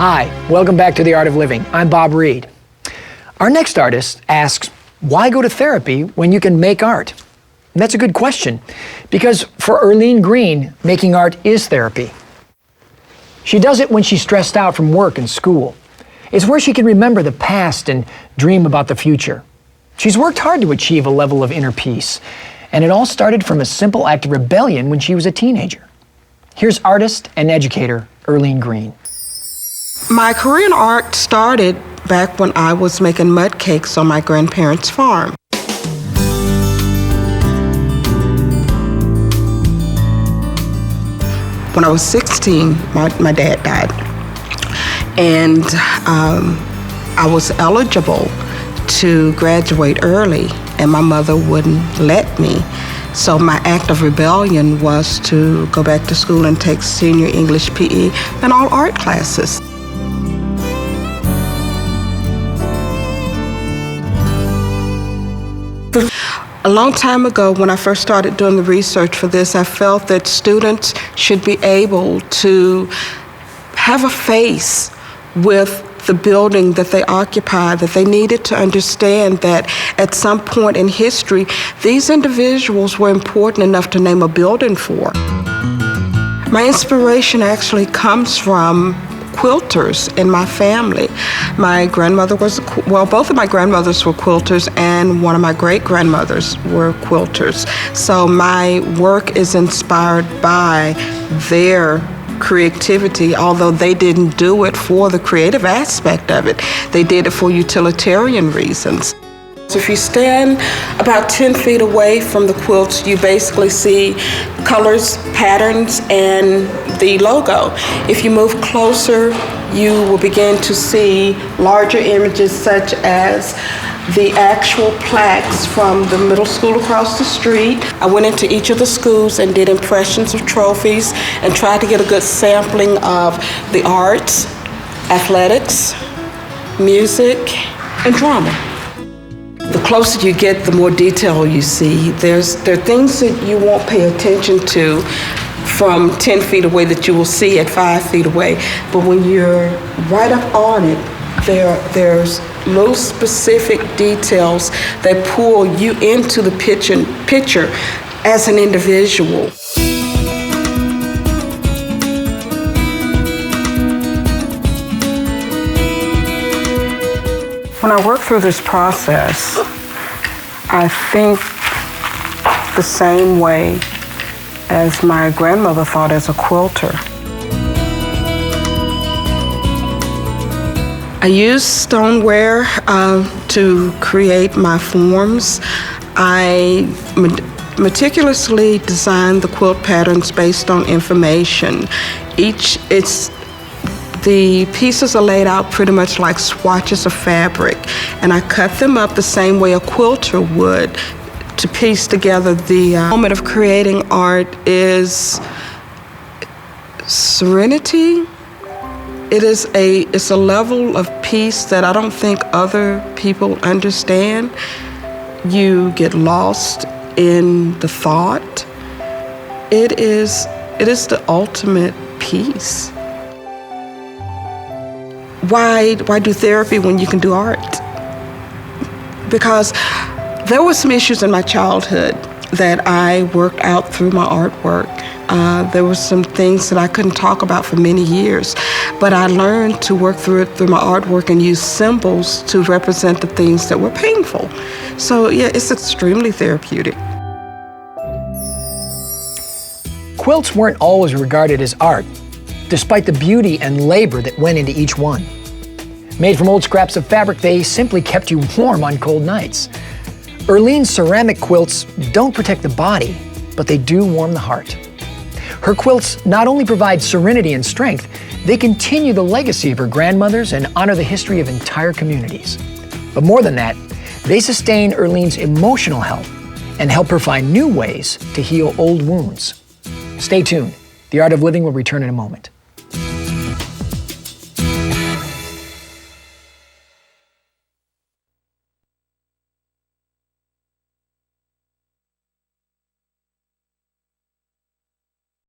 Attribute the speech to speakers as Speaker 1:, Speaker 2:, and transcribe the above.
Speaker 1: Hi, welcome back to The Art of Living. I'm Bob Reed. Our next artist asks, why go to therapy when you can make art? And that's a good question, because for Earline Green, making art is therapy. She does it when she's stressed out from work and school. It's where she can remember the past and dream about the future. She's worked hard to achieve a level of inner peace, and it all started from a simple act of rebellion when she was a teenager. Here's artist and educator Earline Green.
Speaker 2: My career in art started back when I was making mud cakes on my grandparents' farm. When I was 16, my dad died. And I was eligible to graduate early, and my mother wouldn't let me. So my act of rebellion was to go back to school and take senior English, PE, and all art classes. A long time ago, when I first started doing the research for this, I felt that students should be able to have a face with the building that they occupy, that they needed to understand that at some point in history, these individuals were important enough to name a building for. My inspiration actually comes from quilters in my family. My grandmother was, both of my grandmothers were quilters, and one of my great-grandmothers were quilters. So my work is inspired by their creativity, although they didn't do it for the creative aspect of it. They did it for utilitarian reasons. So if you stand about 10 feet away from the quilts, you basically see colors, patterns, and the logo. If you move closer, you will begin to see larger images such as the actual plaques from the middle school across the street. I went into each of the schools and did impressions of trophies and tried to get a good sampling of the arts, athletics, music, and drama. The closer you get, the more detail you see. There are things that you won't pay attention to from 10 feet away that you will see at 5 feet away. But when you're right up on it, there's little specific details that pull you into the picture as an individual. When I work through this process, I think the same way as my grandmother thought as a quilter. I use stoneware to create my forms. I meticulously design the quilt patterns based on information. The pieces are laid out pretty much like swatches of fabric, and I cut them up the same way a quilter would to piece together. The moment of creating art is serenity. It's a level of peace that I don't think other people understand. You get lost in the thought. It is the ultimate peace. Why do therapy when you can do art? Because there were some issues in my childhood that I worked out through my artwork. There were some things that I couldn't talk about for many years, but I learned to work through it through my artwork and use symbols to represent the things that were painful. So yeah, it's extremely therapeutic.
Speaker 1: Quilts weren't always regarded as art, despite the beauty and labor that went into each one. Made from old scraps of fabric, they simply kept you warm on cold nights. Earline's ceramic quilts don't protect the body, but they do warm the heart. Her quilts not only provide serenity and strength, they continue the legacy of her grandmothers and honor the history of entire communities. But more than that, they sustain Earline's emotional health and help her find new ways to heal old wounds. Stay tuned. The Art of Living will return in a moment.